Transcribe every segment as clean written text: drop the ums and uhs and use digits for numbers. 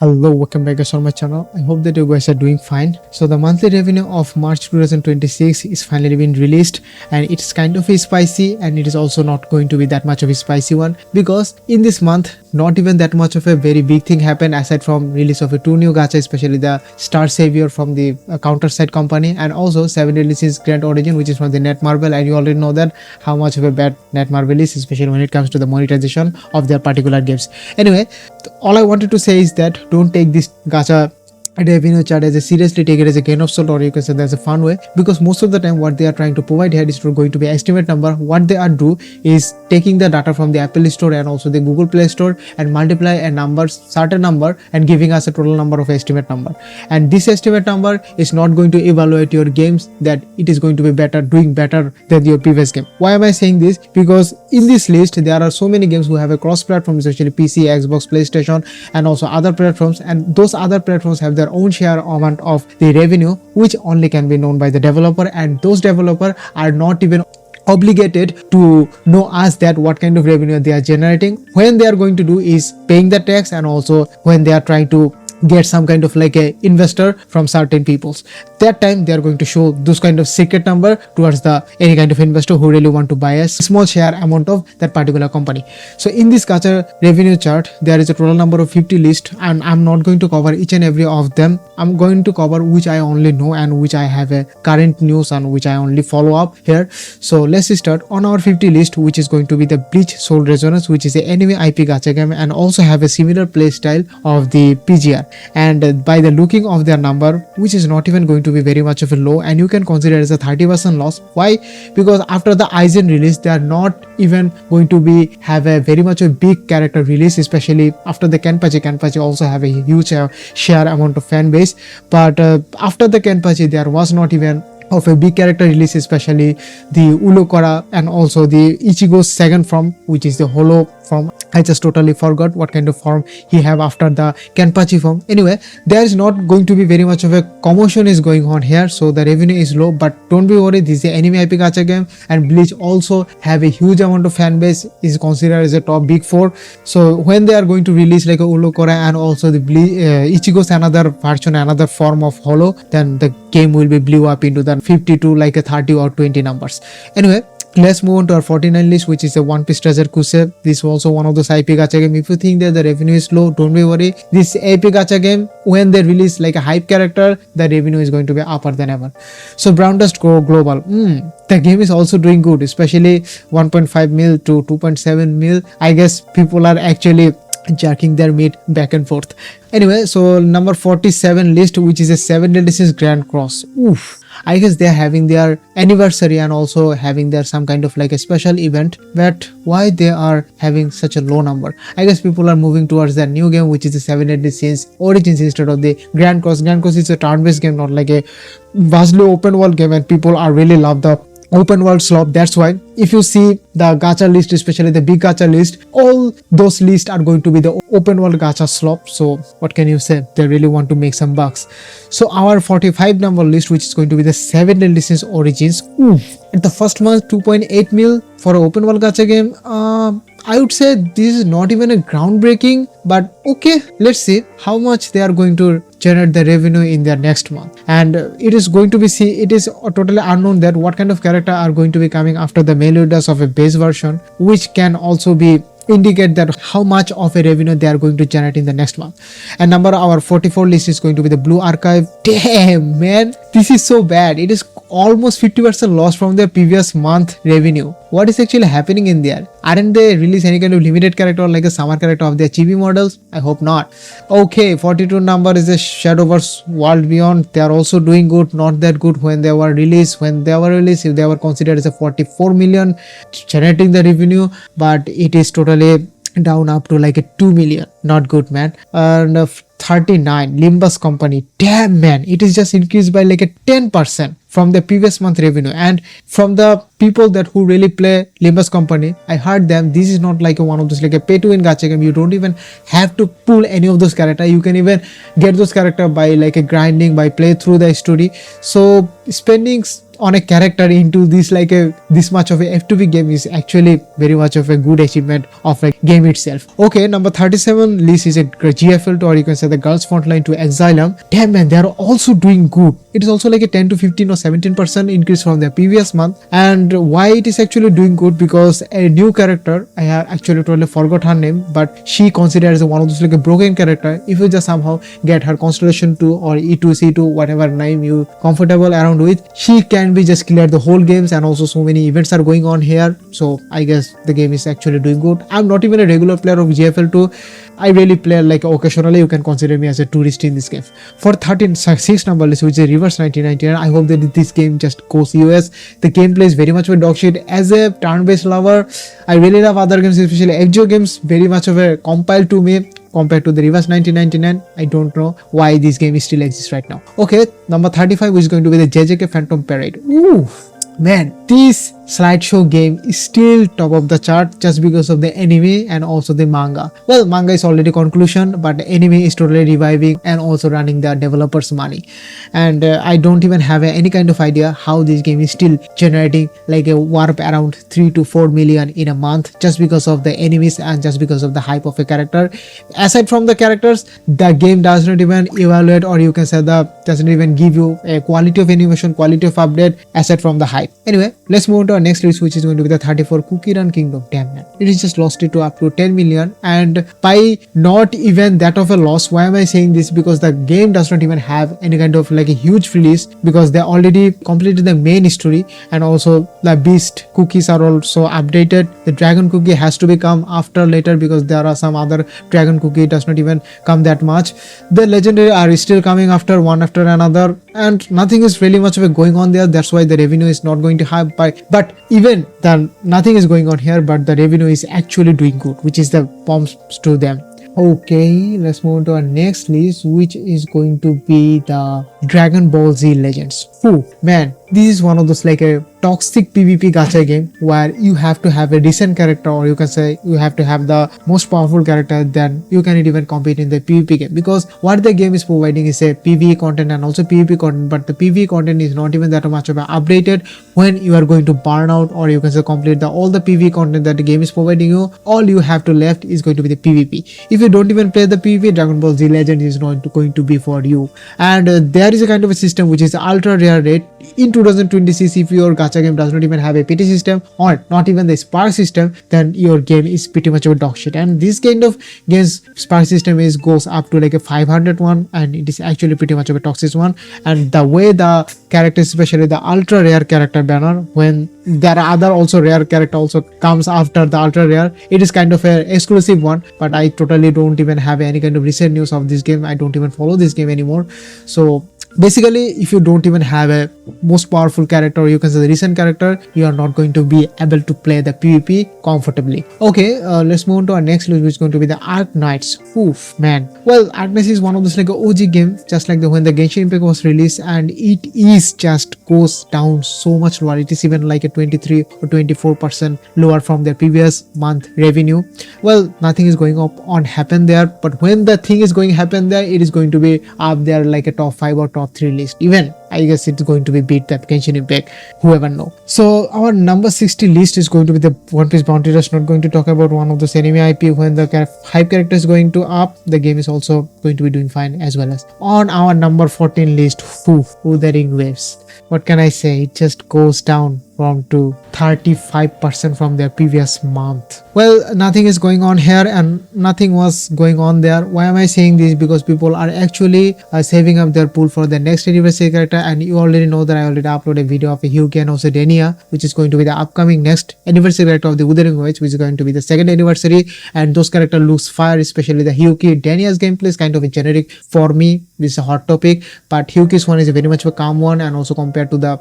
Hello, welcome back guys on my channel. I hope that you guys are doing fine. So the monthly revenue of March 2026 is finally been released, and it's kind of spicy, and it is also not going to be that much of a spicy one because in this month not even that much of a very big thing happened aside from release of a two new gacha, especially the Star Savior from the counter side company, and also 7 releases Grand Origin, which is from the Netmarble, and you already know that how much of a bad Netmarble is, especially when it comes to the monetization of their particular games. Anyway, all I wanted to say is that don't take this gacha revenue chart as a seriously, take it as a grain of salt, or you can say that's a fun way, because most of the time what they are trying to provide here is going to be estimate number. What they are do is taking the data from the Apple Store and also the Google Play Store and multiply a number, certain number, and giving us a total number of estimate number. And this estimate number is not going to evaluate your games that it is going to be better, doing better than your previous game. Why am I saying this? Because in this list there are so many games who have a cross platform, especially PC, Xbox, PlayStation, and also other platforms, and those other platforms have their own share amount of the revenue, which only can be known by the developer, and those developers are not even obligated to know us that what kind of revenue they are generating. When they are going to do is paying the tax, and also when they are trying to get some kind of like a investor from certain peoples, that time they are going to show those kind of secret number towards the any kind of investor who really want to buy a small share amount of that particular company. So in this gacha revenue chart there is a total number of 50 list, and I'm not going to cover each and every of them. I'm going to cover which I only know and which I have a current news and which I only follow up here. So let's start on our 50 list, which is going to be the Bleach Soul Resonance, which is a anime IP gacha game and also have a similar play style of the PGR. And by the looking of their number, which is not even going to be very much of a low, and you can consider it as a 30% loss. Why? Because after the Aizen release they are not even going to be have a very much a big character release, especially after the Kenpachi also have a huge share amount of fan base, but after the Kenpachi there was not even of a big character release, especially the Ulokora and also the Ichigo's second form, which is the Holo form. I just totally forgot what kind of form he have after the Kenpachi form. Anyway, there is not going to be very much of a commotion is going on here, so the revenue is low, but don't be worried, this is an anime IP gacha game, and Bleach also have a huge amount of fan base, is considered as a top big 4. So when they are going to release like a Ulokora and also the Ichigo's another version, another form of Holo, then the game will be blew up into the 50 to like a 30 or 20 numbers. Anyway, let's move on to our 49 list, which is a One Piece Treasure Kusei. This is also one of those IP gacha game. If you think that the revenue is low, don't be worried. This IP gacha game, when they release like a hype character, the revenue is going to be upper than ever. So Brown Dust Go Global, the game is also doing good, especially 1.5 mil to 2.7 mil. I guess people are actually jerking their meat back and forth. Anyway, so number 47 list, which is a 7 releases Grand Cross. Oof, I guess they are having their anniversary and also having their some kind of like a special event, but why they are having such a low number? I guess people are moving towards their new game, which is the 7 Releases Origins instead of the Grand Cross. Grand Cross is a turn-based game, not like a vastly open world game, and people are really love the open world slop. That's why if you see the gacha list, especially the big gacha list, all those lists are going to be the open world gacha slop. So what can you say? They really want to make some bucks. So our 45 number list, which is going to be the 7 releases Origins. At the first month 2.8 mil for an open world gacha game. I would say this is not even a groundbreaking, but okay, let's see how much they are going to generate the revenue in their next month. And it is going to be it is totally unknown that what kind of character are going to be coming after the Meliodas of a base version, which can also be indicate that how much of a revenue they are going to generate in the next month. And number our 44 list is going to be the Blue Archive. Damn man, this is so bad. It is almost 50% loss from their previous month revenue. What is actually happening in there? Aren't they release any kind of limited character or like a summer character of their chibi models? I hope not. Okay, 42 number is a Shadowverse World Beyond. They are also doing good, not that good when they were released. When they were released, if they were considered as a 44 million generating the revenue, but it is totally down up to like a 2 million. Not good, man. And 39 Limbus Company. Damn man, it is just increased by like a 10% from the previous month revenue. And from the people that who really play Limbus Company, I heard them, this is not like one of those like a pay to win gacha game. You don't even have to pull any of those characters. You can even get those characters by like a grinding, by play through the story. So spending on a character into this like a this much of a F2B game is actually very much of a good achievement of a game itself. Okay, number 37 list is a GFL2, or you can say the Girls Frontline to Exilum. Damn man, they are also doing good. It is also like a 10 to 15 or 17% increase from the previous month. And why it is actually doing good? Because a new character, I have actually totally forgot her name, but she considered as one of those like a broken character. If you just somehow get her Constellation 2 or E2 C2, whatever name you comfortable around with, she can be just clear the whole games, and also so many events are going on here. So I guess the game is actually doing good. I'm not even a regular player of GFL2. I really play like occasionally. You can consider me as a tourist in this game. For 6 number list, which is Reverse 1999, I hope that this game just goes US. The gameplay is very much of a dog shit. As a turn-based lover, I really love other games, especially FGO games, very much of a compile to me compared to the Reverse 1999. I don't know why this game is still exists right now. Okay, number 35 is going to be the JJK Phantom Parade. Ooh, man, this slideshow game is still top of the chart just because of the anime and also the manga. Well, manga is already conclusion, but the anime is totally reviving and also running the developers money. And I don't even have any kind of idea how this game is still generating like a warp around 3 to 4 million in a month just because of the enemies and just because of the hype of a character. Aside from the characters, the game does not even evaluate, or you can say that doesn't even give you a quality of animation, quality of update aside from the hype. Anyway, let's move on to our next list, which is going to be the 34 Cookie Run Kingdom. Damn man, it is just lost it to up to 10 million, and by not even that of a loss. Why am I saying this? Because the game does not even have any kind of like a huge release, because they already completed the main story, and also the beast cookies are also updated. The dragon cookie has to become after later, because there are some other dragon cookie does not even come that much. The legendary are still coming after one after another, and nothing is really much of a going on there. That's why the revenue is not going to have but even then nothing is going on here, but the revenue is actually doing good, which is the bombs to them. Okay, let's move on to our next list, which is going to be the Dragon Ball Z Legends. Ooh, man, this is one of those like a toxic PvP gacha game where you have to have a decent character, or you can say you have to have the most powerful character, then you cannot even compete in the PvP game. Because what the game is providing is a PvE content and also PvP content, but the PvE content is not even that much of updated. When you are going to burn out, or you can say complete all the PvE content that the game is providing you, all you have to left is going to be the PvP. If you don't even play the PvP, Dragon Ball Z Legend is not going to be for you. And there is a kind of a system which is ultra rare rate. In 2026, if your gacha game does not even have a PT system or not even the spark system, then your game is pretty much of a dog shit. And this kind of games spark system is goes up to like a 500 one, and it is actually pretty much of a toxic one. And the way the characters, especially the ultra rare character banner, when there are other also rare character also comes after the ultra rare, it is kind of a exclusive one. But I totally don't even have any kind of recent news of this game. I don't even follow this game anymore. So basically, if you don't even have a most powerful character, or you can say the recent character, you are not going to be able to play the PvP comfortably. Okay, let's move on to our next list, which is going to be the Arc Knights. Oof, man. Well, Arc Knights is one of those like OG game, just like when the Genshin Impact was released, and it is just goes down so much lower. It is even like a 23 or 24% lower from their previous month revenue. Well, nothing is going up on happen there, but when the thing is going to happen there, it is going to be up there like a top 5 or top 3 list. Even I guess it's going to be beat that Genshin Impact, whoever know. So our number 60 list is going to be the One Piece Bounty Rush. Not going to talk about one of those anime IP. When the hype character is going to up, the game is also going to be doing fine as well. As on our number 14 list, Wuthering Waves. What can I say? It just goes down from to 35% from their previous month. Well, nothing is going on here, and nothing was going on there. Why am I saying this? Because people are actually saving up their pool for the next anniversary character, and you already know that I already uploaded a video of a Hyuki and also Denia, which is going to be the upcoming next anniversary character of the Wuthering Waves, which is going to be the second anniversary. And those character looks fire, especially the Hyuki. Denia's gameplay is kind of a generic for me. This is a hot topic, but Hyuki's one is a very much of a calm one, and also compared to the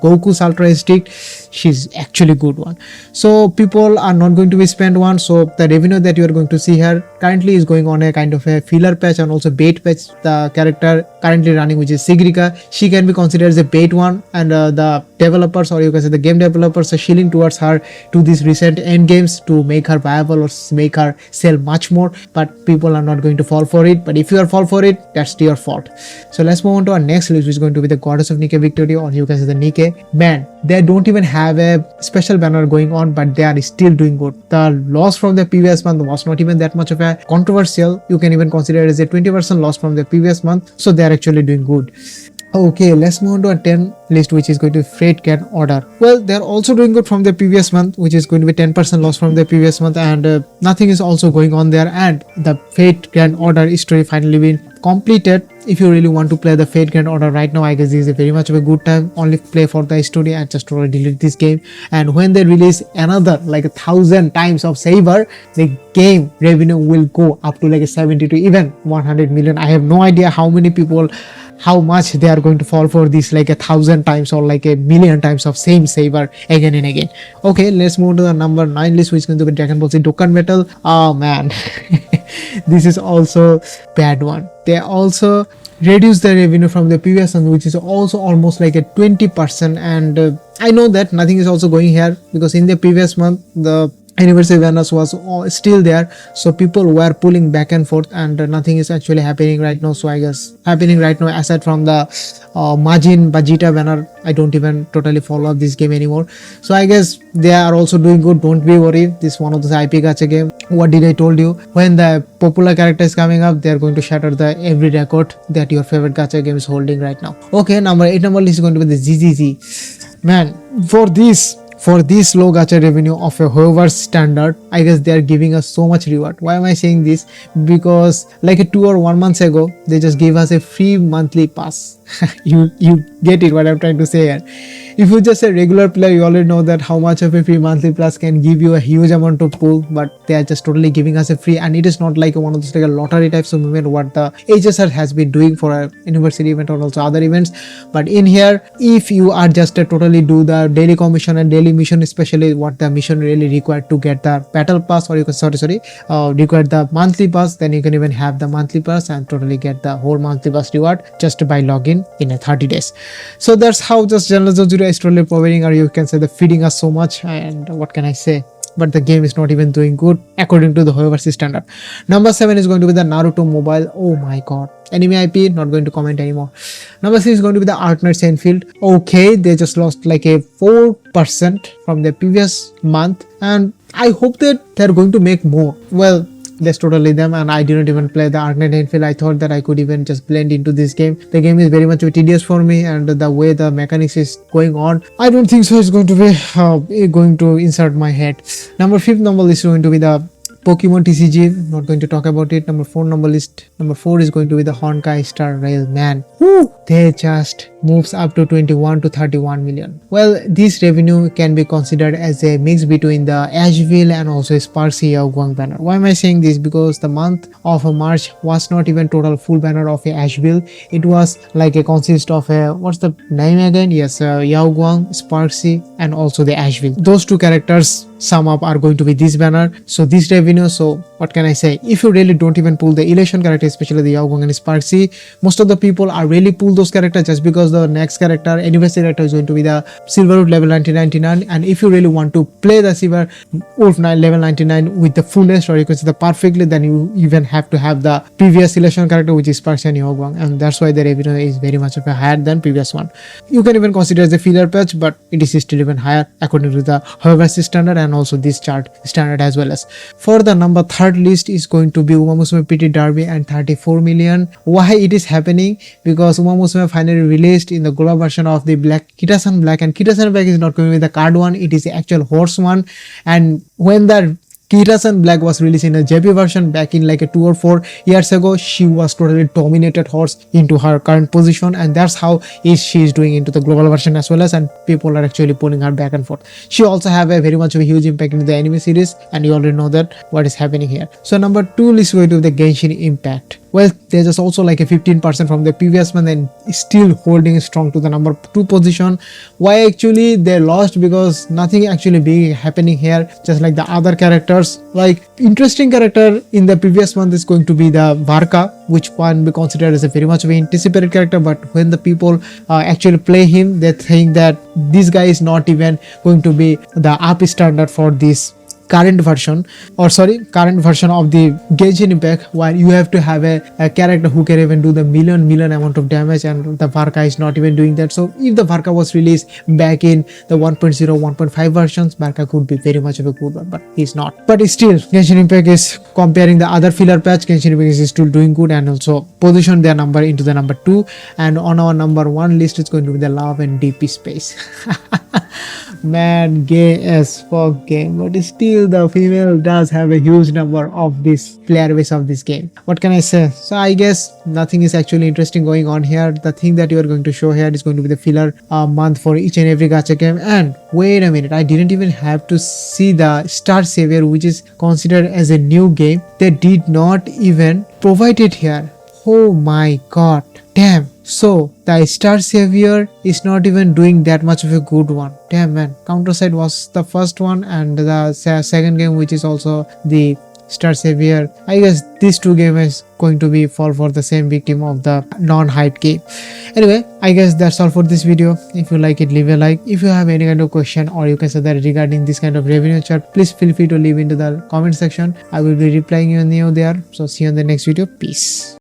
Goku's Ultra Instinct, she's actually good one. So people are not going to be spent one. So the revenue that you are going to see here currently is going on a kind of a filler patch and also bait patch. The character currently running, which is Sigrika, she can can be considered as a bait one, and the developers, or you can say the game developers, are shilling towards her to these recent end games to make her viable or make her sell much more, but people are not going to fall for it. But if you are fall for it, that's your fault. So let's move on to our next list, which is going to be the Goddess of Nikke Victoria, or you can say the Nikke. Man, they don't even have a special banner going on, but they are still doing good. The loss from the previous month was not even that much of a controversial. You can even consider it as a 20% loss from the previous month, so they are actually doing good. Okay, let's move on to a 10 list, which is going to be Fate Grand Order. Well, they're also doing good from the previous month, which is going to be 10% loss from the previous month, and nothing is also going on there. And the Fate Grand Order story finally been completed. If you really want to play the Fate Grand Order right now, I guess this is a very much of a good time. Only play for the story and just totally delete this game. And when they release another like 1,000 times of Saber, the game revenue will go up to like a 70 to even 100 million. I have no idea how many people, how much they are going to fall for this, like 1,000 times or like 1,000,000 times of same Saber again and again. Okay, let's move to the number 9 list, which is going to be Dragon Ball Z Dokkan Battle. Oh man, this is also bad one. They also reduce the revenue from the previous one, which is also almost like a 20%. And I know that nothing is also going here, because in the previous month the anniversary banners was still there, so people were pulling back and forth, and nothing is actually happening right now. So I guess happening right now, aside from the Majin Vegeta banner, I don't even totally follow up this game anymore. So I guess they are also doing good. Don't be worried, this is one of those IP gacha game. What did I told you? When the popular character is coming up, they are going to shatter the every record that your favorite gacha game is holding right now. Okay, number 8 number list is going to be the ZZZ. Man, for this low gacha revenue of a however standard, I guess they are giving us so much reward. Why am I saying this? Because like 2 or 1 months ago, they just gave us a free monthly pass. you get it what I'm trying to say here. If you're just a regular player, you already know that how much of a free monthly plus can give you a huge amount of pull, but they are just totally giving us a free, and it is not like one of those like a lottery types of movement what the HSR has been doing for a anniversary event or also other events. But in here, if you are just totally do the daily commission and daily mission, especially what the mission really required to get the battle pass, or you can require the monthly pass, then you can even have the monthly pass and totally get the whole monthly pass reward just by login in a 30 days. So that's how just General Zero is totally providing, or you can say the feeding us so much. And what can I say, but the game is not even doing good according to the Hoyoverse standard. Number 7 is going to be the Naruto Mobile. Oh my god, anime IP, not going to comment anymore. Number 6 is going to be the Arknight Seinfeld. Okay, they just lost like a 4% from the previous month, and I hope that they're going to make more. Well, that's totally them, and I didn't even play the Arknight Seinfeld. I thought that I could even just blend into this game. The game is very much tedious for me, and the way the mechanics is going on, I don't think so it's going to be going to insert my head. Number 5th number list is going to be the Pokemon TCG, not going to talk about it. Number 4 number list, number 4 is going to be the Honkai Star Rail. Man, whoo, they just moves up to 21 to 31 million. Well, this revenue can be considered as a mix between the Asheville and also Sparksy Yaoguang banner. Why am I saying this? Because the month of March was not even total full banner of a Asheville. It was like a consist of a, what's the name again? Yes, Yaoguang, Sparksy, and also the Asheville. Those two characters sum up are going to be this banner. So this revenue, so what can I say? If you really don't even pull the Elation character, especially the Yaoguang and Sparksy, most of the people are really pull those characters just because the next character, anniversary character, is going to be the Silverwood level 1999. And if you really want to play the Silver Wolf level 99 with the fullest, or you can say the perfectly, then you even have to have the previous Elation character, which is Sparksy and Yaoguang, and that's why the revenue is very much of a higher than previous one. You can even consider as a filler patch, but it is still even higher according to the Hoyoverse standard and also this chart standard as well. As for the number 3rd list is going to be Umamusume PT Derby and 34 million. Why it is happening? Because Umamusume finally released in the global version of the Black Kitasan Black, and Kitasan Black is not going to be the card one, it is the actual horse one. And when the Kitasan Black was released in a JP version back in like 2 or 4 years ago, she was totally dominated horse into her current position, and that's how she is doing into the global version as well as, and people are actually pulling her back and forth. She also have a very much of a huge impact in the anime series, and you already know that what is happening here. So number 2 is going to be the Genshin Impact. Well, they're just also like a 15% from the previous month and still holding strong to the number 2 position. Why actually they lost? Because nothing actually big happening here, just like the other characters. Like interesting character in the previous month is going to be the Varka, which can be considered as a very much of an anticipated character, but when the people actually play him, they think that this guy is not even going to be the up standard for this current version of the Genshin Impact, while you have to have a character who can even do the million amount of damage, and the Varka is not even doing that. So if the Varka was released back in the 1.0 1.5 versions, Varka could be very much of a good one, but he's not. But still, Genshin Impact is comparing the other filler patch, Genshin Impact is still doing good and also position their number into the number 2, and on our number 1 list it's going to be the Love and DP Space. Man, gay as fuck game, but still the female does have a huge number of this player base of this game. What can I say? So I guess nothing is actually interesting going on here. The thing that you are going to show here is going to be the filler month for each and every gacha game. And wait a minute, I didn't even have to see the Star Savior, which is considered as a new game. They did not even provide it here. Oh my god, damn. So the Star Savior is not even doing that much of a good one. Damn man, Counterside was the first one, and the second game, which is also the Star Savior, I guess these two games is going to be fall for the same victim of the non-hype game. Anyway, I guess that's all for this video. If you like it, leave a like. If you have any kind of question, or you can say that regarding this kind of revenue chart, please feel free to leave into the comment section. I will be replying you there. So see you in the next video. Peace.